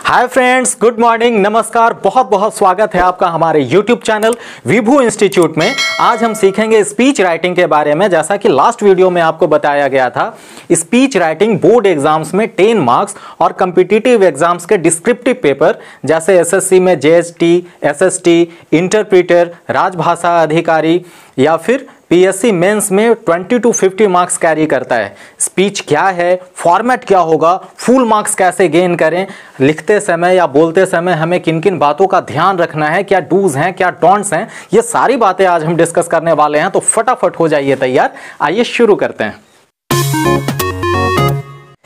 Hi friends, good morning, नमस्कार। बहुत बहुत स्वागत है आपका हमारे यूट्यूब चैनल विभू इंस्टीट्यूट में। आज हम सीखेंगे स्पीच राइटिंग के बारे में। जैसा कि लास्ट वीडियो में आपको बताया गया था, स्पीच राइटिंग बोर्ड एग्जाम्स में 10 मार्क्स और कॉम्पिटिटिव एग्जाम्स के डिस्क्रिप्टिव पेपर जैसे एसएससी में जेएसटी, एसएसटी, इंटरप्रीटर, राजभाषा अधिकारी या फिर पीएससी मेंस में 20 to 50 मार्क्स कैरी करता है। स्पीच क्या है, फॉर्मेट क्या होगा, फुल मार्क्स कैसे गेन करें, लिखते समय या बोलते समय हमें किन किन बातों का ध्यान रखना है, क्या डूज हैं, क्या डोंट्स हैं, ये सारी बातें आज हम डिस्कस करने वाले हैं। तो फटाफट हो जाइए तैयार, आइए शुरू करते हैं।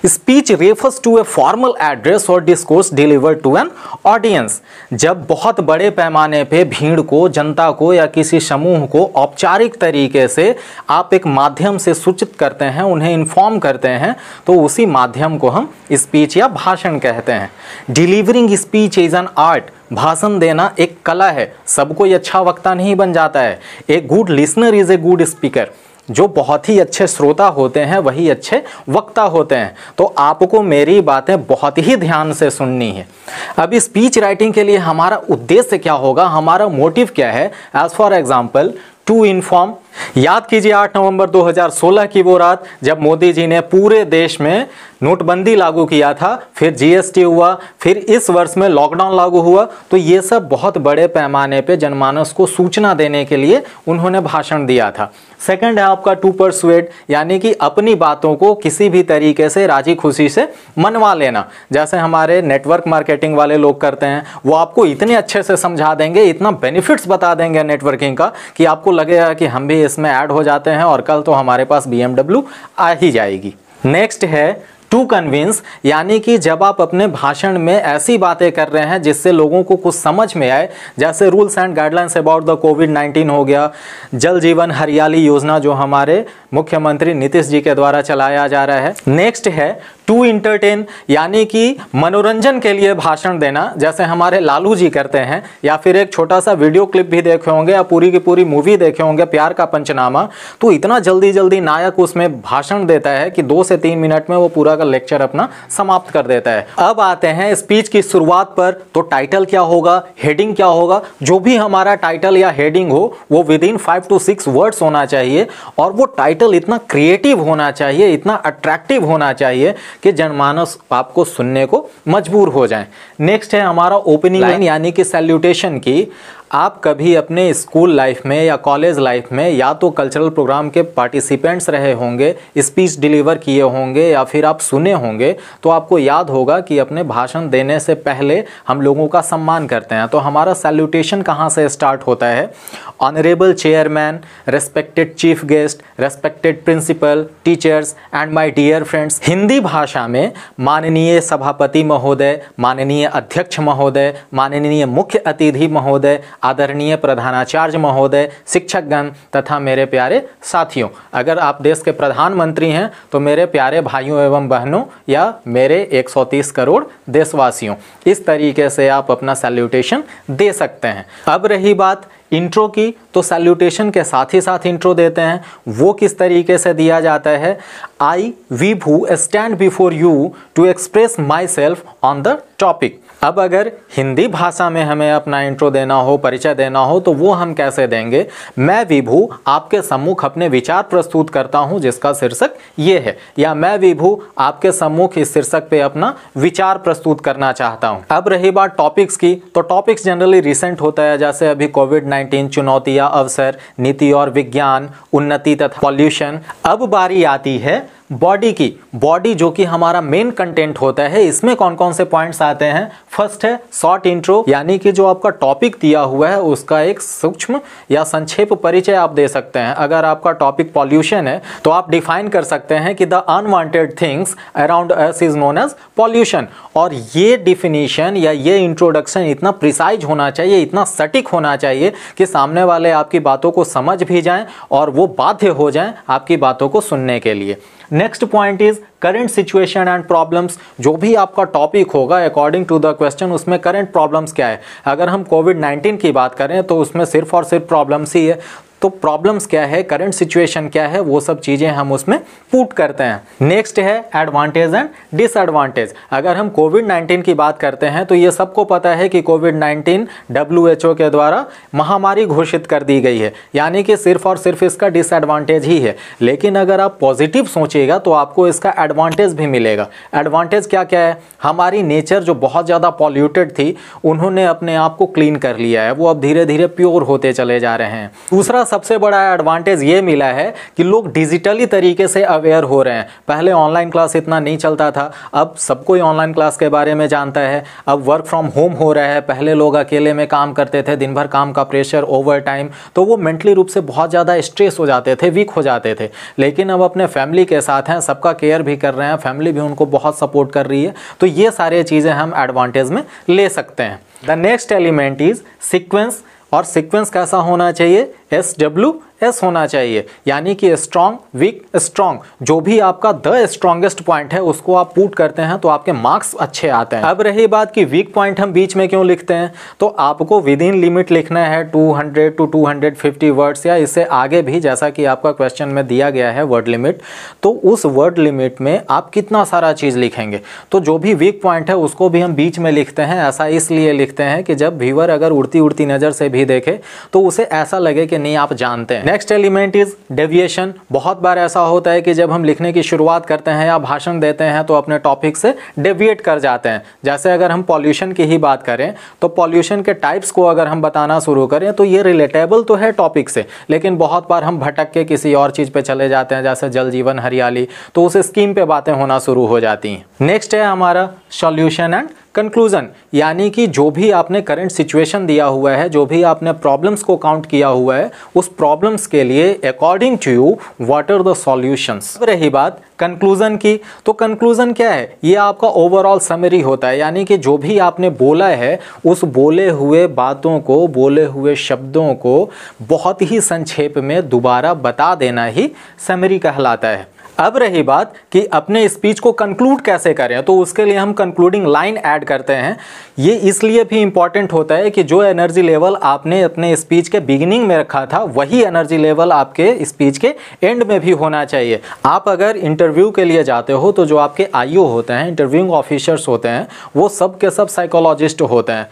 Speech refers to a formal address और discourse delivered to an audience. जब बहुत बड़े पैमाने पे भीड़ को, जनता को या किसी समूह को औपचारिक तरीके से आप एक माध्यम से सूचित करते हैं, उन्हें इन्फॉर्म करते हैं, तो उसी माध्यम को हम स्पीच या भाषण कहते हैं। Delivering speech is an art. भाषण देना एक कला है। सब कोई अच्छा वक्ता नहीं बन जाता है। A good listener is a good speaker. जो बहुत ही अच्छे श्रोता होते हैं वही अच्छे वक्ता होते हैं। तो आपको मेरी बातें बहुत ही ध्यान से सुननी है। अब स्पीच राइटिंग के लिए हमारा उद्देश्य क्या होगा, हमारा मोटिव क्या है? As for example, to inform. याद कीजिए 8 नवंबर 2016 की वो रात जब मोदी जी ने पूरे देश में नोटबंदी लागू किया था, फिर जीएसटी हुआ, फिर इस वर्ष में लॉकडाउन लागू हुआ। तो ये सब बहुत बड़े पैमाने पे जनमानस को सूचना देने के लिए उन्होंने भाषण दिया था। सेकंड है आपका टू परसुएड, यानी कि अपनी बातों को किसी भी तरीके से राजी खुशी से मनवा लेना। जैसे हमारे नेटवर्क मार्केटिंग वाले लोग करते हैं, वो आपको इतने अच्छे से समझा देंगे, इतना बेनिफिट्स बता देंगे नेटवर्किंग का कि आपको लगेगा कि हम भी इसमें ऐड हो जाते हैं और कल तो हमारे पास BMW आ ही जाएगी। नेक्स्ट है टू कन्विंस, यानी कि जब आप अपने भाषण में ऐसी बातें कर रहे हैं जिससे लोगों को कुछ समझ में आए, जैसे rules and guidelines about the कोविड-19 हो गया, जल जीवन हरियाली योजना जो हमारे मुख्यमंत्री नीतीश जी के द्वारा चलाया जा रहा है। नेक्स्ट है टू इंटरटेन, यानी कि मनोरंजन के लिए भाषण देना, जैसे हमारे लालू जी करते हैं। या फिर एक छोटा सा वीडियो क्लिप भी देखे होंगे या पूरी की पूरी मूवी देखे होंगे प्यार का पंचनामा। तो इतना जल्दी जल्दी नायक उसमें भाषण देता है कि 2 से 3 मिनट में वो पूरा का लेक्चर अपना समाप्त कर देता है। अब आते हैं स्पीच की शुरुआत पर। तो टाइटल क्या होगा, हेडिंग क्या होगा? जो भी हमारा टाइटल या हेडिंग हो वो विदिन 5 to 6 वर्ड्स होना चाहिए, और वो टाइटल इतना क्रिएटिव होना चाहिए, इतना अट्रैक्टिव होना चाहिए कि जनमानस आपको सुनने को मजबूर हो जाएं। नेक्स्ट है हमारा ओपनिंग लाइन, यानी कि सैल्यूटेशन की। आप कभी अपने स्कूल लाइफ में या कॉलेज लाइफ में या तो कल्चरल प्रोग्राम के पार्टिसिपेंट्स रहे होंगे, स्पीच डिलीवर किए होंगे या फिर आप सुने होंगे, तो आपको याद होगा कि अपने भाषण देने से पहले हम लोगों का सम्मान करते हैं। तो हमारा सैल्यूटेशन कहाँ से स्टार्ट होता है? Honourable chairman, respected chief guest, respected principal, teachers and my dear friends. Hindi भाषा में माननीय सभापति महोदय, माननीय अध्यक्ष महोदय, माननीय मुख्य अतिथि महोदय, आदरणीय प्रधानाचार्य महोदय, शिक्षकगण तथा मेरे प्यारे साथियों। अगर आप देश के प्रधानमंत्री हैं तो मेरे प्यारे भाइयों एवं बहनों, या मेरे 130 करोड़ देशवासियों। इस तरीके से आप अपना सैल्यूटेशन दे सकते हैं। अब रही बात इंट्रो की, तो सैल्यूटेशन के साथ ही साथ इंट्रो देते हैं। वो किस तरीके से दिया जाता है? I Vibhu stand before you to express myself on the topic. अब अगर हिंदी भाषा में हमें अपना इंट्रो देना हो, परिचय देना हो, तो वो हम कैसे देंगे? मैं विभू आपके सम्मुख अपने विचार प्रस्तुत करता हूं जिसका शीर्षक ये है, या मैं विभू आपके सम्मुख इस शीर्षक पे अपना विचार प्रस्तुत करना चाहता हूं। अब रही बात टॉपिक्स की, तो टॉपिक्स जनरली रिसेंट होता है, जैसे अभी कोविड-19, चुनौतियां, अवसर, नीति और विज्ञान, उन्नति तथा पॉल्यूशन। अब बारी आती है बॉडी की। बॉडी जो कि हमारा मेन कंटेंट होता है, इसमें कौन कौन से पॉइंट्स आते हैं? फर्स्ट है शॉर्ट इंट्रो, यानी कि जो आपका टॉपिक दिया हुआ है उसका एक सूक्ष्म या संक्षेप परिचय आप दे सकते हैं। अगर आपका टॉपिक पॉल्यूशन है तो आप डिफाइन कर सकते हैं कि the unwanted things around us is known as pollution. और ये डिफिनीशन या ये इंट्रोडक्शन इतना प्रिसाइज होना चाहिए, इतना सटीक होना चाहिए कि सामने वाले आपकी बातों को समझ भी जाएं और वो बाध्य हो जाएं आपकी बातों को सुनने के लिए। Next point is current situation and problems. जो भी आपका टॉपिक होगा अकॉर्डिंग टू द क्वेश्चन, उसमें करंट प्रॉब्लम्स क्या है। अगर हम कोविड-19 की बात करें तो उसमें सिर्फ और सिर्फ प्रॉब्लम्स ही है। तो प्रॉब्लम्स क्या है, करंट सिचुएशन क्या है, वो सब चीज़ें हम उसमें पुट करते हैं। नेक्स्ट है एडवांटेज एंड डिसएडवांटेज। अगर हम कोविड-19 की बात करते हैं तो ये सबको पता है कि कोविड-19 WHO के द्वारा महामारी घोषित कर दी गई है, यानी कि सिर्फ और सिर्फ इसका डिसएडवांटेज ही है। लेकिन अगर आप पॉजिटिव सोचिएगा तो आपको इसका एडवांटेज भी मिलेगा। एडवांटेज क्या क्या है? हमारी नेचर जो बहुत ज़्यादा पॉल्यूटेड थी, उन्होंने अपने आप को क्लीन कर लिया है, वो अब धीरे धीरे प्योर होते चले जा रहे हैं। दूसरा सबसे बड़ा एडवांटेज ये मिला है कि लोग डिजिटली तरीके से अवेयर हो रहे हैं। पहले ऑनलाइन क्लास इतना नहीं चलता था, अब सब कोई ऑनलाइन क्लास के बारे में जानता है। अब वर्क फ्रॉम होम हो रहा है, पहले लोग अकेले में काम करते थे, दिन भर काम का प्रेशर, ओवर टाइम, तो वो मेंटली रूप से बहुत ज़्यादा स्ट्रेस हो जाते थे, वीक हो जाते थे। लेकिन अब अपने फैमिली के साथ हैं, सबका केयर भी कर रहे हैं, फैमिली भी उनको बहुत सपोर्ट कर रही है, तो ये सारे चीज़ें हम एडवांटेज में ले सकते हैं। The next element is sequence. और सीक्वेंस कैसा होना चाहिए? SWS होना चाहिए, यानी कि स्ट्रॉन्ग, वीक, स्ट्रॉन्ग। जो भी आपका द स्ट्रॉन्गेस्ट पॉइंट है उसको आप पुट करते हैं तो आपके मार्क्स अच्छे आते हैं। अब रही बात कि वीक पॉइंट हम बीच में क्यों लिखते हैं, तो आपको विद इन लिमिट लिखना है 200 to 250 वर्ड्स या इससे आगे भी, जैसा कि आपका क्वेश्चन में दिया गया है वर्ड लिमिट। तो उस वर्ड लिमिट में आप कितना सारा चीज़ लिखेंगे, तो जो भी वीक पॉइंट है उसको भी हम बीच में लिखते हैं। ऐसा इसलिए लिखते हैं कि जब व्यूअर अगर उड़ती उड़ती नज़र से भी देखे तो उसे ऐसा लगे कि नहीं आप जानते हैं। Next element is deviation. बहुत बार ऐसा होता है कि जब हम लिखने की शुरुआत करते हैं या भाषण देते हैं तो अपने टॉपिक से डेविएट कर जाते हैं। जैसे अगर हम पॉल्यूशन की ही बात करें तो पॉल्यूशन के टाइप्स को अगर हम बताना शुरू करें तो ये रिलेटेबल तो है टॉपिक से, लेकिन बहुत बार हम भटक के किसी और चीज़ पे चले जाते हैं, जैसे जल जीवन हरियाली, तो उस स्कीम पे बातें होना शुरू हो जाती हैं। नेक्स्ट है हमारा सॉल्यूशन एंड कंक्लूजन, यानी कि जो भी आपने करंट सिचुएशन दिया हुआ है, जो भी आपने प्रॉब्लम्स को काउंट किया हुआ है, उस प्रॉब्लम्स के लिए according to you what are the solutions. रही बात कंक्लूजन की, तो कंक्लूजन क्या है? ये आपका ओवरऑल समरी होता है, यानी कि जो भी आपने बोला है उस बोले हुए बातों को, बोले हुए शब्दों को बहुत ही संक्षेप में दोबारा बता देना ही समरी कहलाता है। अब रही बात कि अपने स्पीच को कंक्लूड कैसे करें, तो उसके लिए हम कंक्लूडिंग लाइन ऐड करते हैं। ये इसलिए भी इंपॉर्टेंट होता है कि जो एनर्जी लेवल आपने अपने स्पीच के बिगिनिंग में रखा था वही एनर्जी लेवल आपके स्पीच के एंड में भी होना चाहिए। आप अगर इंटरव्यू के लिए जाते हो तो जो आपके IO होते हैं, इंटरव्यूइंग ऑफिसर्स होते हैं, वो सब के सब साइकोलॉजिस्ट होते हैं।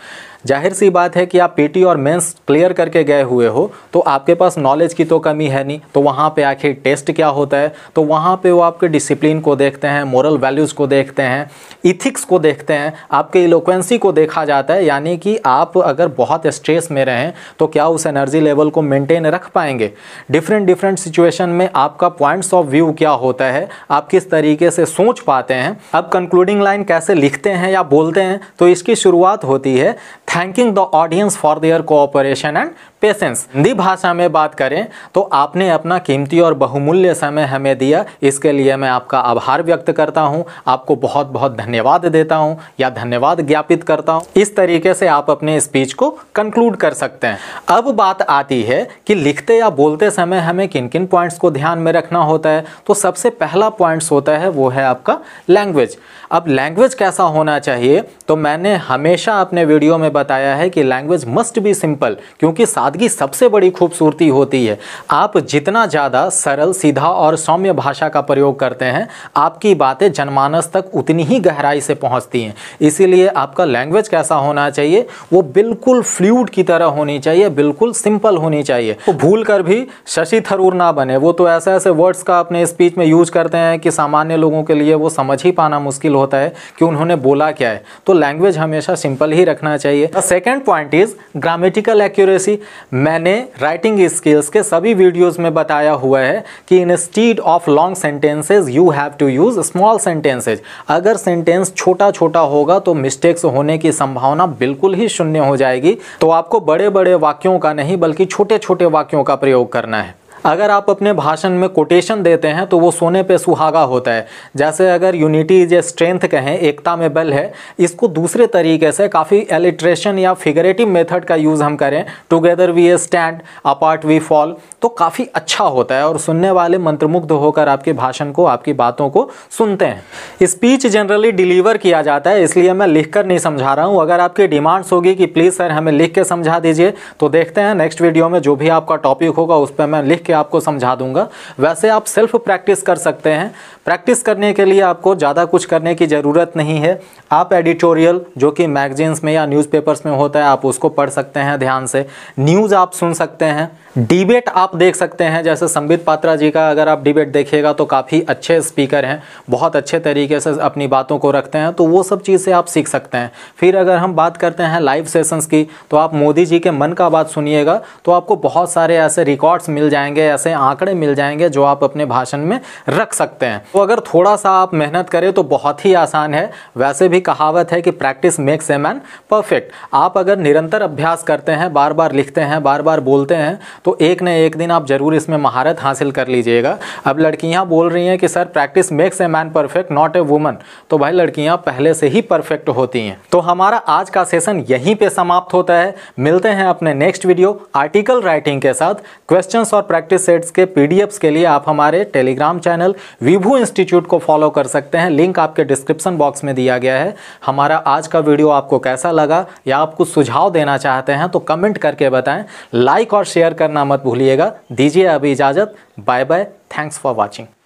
जाहिर सी बात है कि आप PT और मेंस क्लियर करके गए हुए हो तो आपके पास नॉलेज की तो कमी है नहीं, तो वहाँ पे आखिर टेस्ट क्या होता है, तो वहाँ पे वो आपके डिसिप्लिन को देखते हैं, मोरल वैल्यूज़ को देखते हैं, इथिक्स को देखते हैं, आपके इलोक्वेंसी को देखा जाता है। यानी कि आप अगर बहुत स्ट्रेस में रहें तो क्या उस एनर्जी लेवल को मेंटेन रख पाएंगे, डिफरेंट सिचुएशन में आपका पॉइंट्स ऑफ व्यू क्या होता है, आप किस तरीके से सोच पाते हैं। अब कंक्लूडिंग लाइन कैसे लिखते हैं या बोलते हैं, तो इसकी शुरुआत होती है thanking the audience for their cooperation and patience. Hindi भाषा में बात करें तो आपने अपना कीमती और बहुमूल्य समय हमें दिया, इसके लिए मैं आपका आभार व्यक्त करता हूं, आपको बहुत बहुत धन्यवाद देता हूं या धन्यवाद ज्ञापित करता हूं। इस तरीके से आप अपने स्पीच को कंक्लूड कर सकते हैं। अब बात आती है कि लिखते या बोलते समय हमें किन किन पॉइंट्स को ध्यान में रखना होता है। तो सबसे पहला पॉइंट्स होता है वो है आपका लैंग्वेज। अब लैंग्वेज कैसा होना चाहिए, तो मैंने हमेशा अपने वीडियो में बताया है कि लैंग्वेज मस्ट बी सिंपल, क्योंकि सादगी सबसे बड़ी खूबसूरती होती है। आप जितना ज़्यादा सरल, सीधा और सौम्य भाषा का प्रयोग करते हैं, आपकी बातें जनमानस तक उतनी ही गहराई से पहुंचती हैं। इसीलिए आपका लैंग्वेज कैसा होना चाहिए, वो बिल्कुल फ्लूइड की तरह होनी चाहिए, बिल्कुल सिंपल होनी चाहिए। तो भूल कर भी शशि थरूर ना बने, वो तो ऐसे ऐसे वर्ड्स का अपने स्पीच में यूज करते हैं कि सामान्य लोगों के लिए वो समझ ही पाना मुश्किल होता है कि उन्होंने बोला क्या है। तो लैंग्वेज हमेशा सिंपल ही रखना चाहिए। The second point is grammatical accuracy. मैंने राइटिंग स्किल्स के सभी वीडियोस में बताया हुआ है कि instead of long sentences you have to use small sentences. अगर सेंटेंस छोटा छोटा होगा तो मिस्टेक्स होने की संभावना बिल्कुल ही शून्य हो जाएगी। तो आपको बड़े बड़े वाक्यों का नहीं बल्कि छोटे छोटे वाक्यों का प्रयोग करना है। अगर आप अपने भाषण में कोटेशन देते हैं तो वो सोने पे सुहागा होता है। जैसे अगर यूनिटी इज ए स्ट्रेंथ कहें, एकता में बल है, इसको दूसरे तरीके से काफ़ी एलिट्रेशन या फिगरेटिव मेथड का यूज़ हम करें, together we stand apart we fall, तो काफ़ी अच्छा होता है और सुनने वाले मंत्रमुग्ध होकर आपके भाषण को, आपकी बातों को सुनते हैं। स्पीच जनरली डिलीवर किया जाता है, इसलिए मैं लिखकर नहीं समझा रहा हूँ। अगर आपकी डिमांड्स होगी कि प्लीज़ सर हमें लिख के समझा दीजिए, तो देखते हैं नेक्स्ट वीडियो में जो भी आपका टॉपिक होगा उस पर मैं लिख के आपको समझा दूंगा। वैसे आप सेल्फ प्रैक्टिस कर सकते हैं। प्रैक्टिस करने के लिए आपको ज़्यादा कुछ करने की ज़रूरत नहीं है। आप एडिटोरियल जो कि मैगजीन्स में या न्यूज़पेपर्स में होता है, आप उसको पढ़ सकते हैं ध्यान से। न्यूज़ आप सुन सकते हैं। डिबेट आप देख सकते हैं, जैसे संबित पात्रा जी का अगर आप डिबेट देखिएगा तो काफ़ी अच्छे स्पीकर हैं, बहुत अच्छे तरीके से अपनी बातों को रखते हैं, तो वो सब चीज़ से आप सीख सकते हैं। फिर अगर हम बात करते हैं लाइव सेशंस की, तो आप मोदी जी के मन का बात सुनिएगा तो आपको बहुत सारे ऐसे रिकॉर्ड्स मिल जाएंगे, ऐसे आंकड़े मिल जाएंगे जो आप अपने भाषण में रख सकते हैं। तो अगर थोड़ा सा आप मेहनत करें तो बहुत ही आसान है। वैसे भी कहावत है कि practice makes a man perfect. आप अगर निरंतर अभ्यास करते हैं, बार बार लिखते हैं, बार बार बोलते हैं, तो एक न एक दिन आप जरूर इसमें महारत हासिल कर लीजिएगा। अब लड़कियां बोल रही हैं कि sir practice makes a man perfect not a woman, तो भाई लड़कियां पहले से ही परफेक्ट होती हैं। तो हमारा आज का सेशन यहीं पे समाप्त होता है। मिलते हैं अपने नेक्स्ट वीडियो आर्टिकल राइटिंग के साथ। क्वेश्चंस और प्रैक्टिस सेट्स के पीडीएफ्स के लिए आप हमारे टेलीग्राम चैनल विभू इंस्टीट्यूट को फॉलो कर सकते हैं, लिंक आपके डिस्क्रिप्शन बॉक्स में दिया गया है। हमारा आज का वीडियो आपको कैसा लगा या आप कुछ सुझाव देना चाहते हैं तो कमेंट करके बताएं। लाइक और शेयर करना मत भूलिएगा। दीजिए अभी इजाजत। Bye bye. Thanks for watching.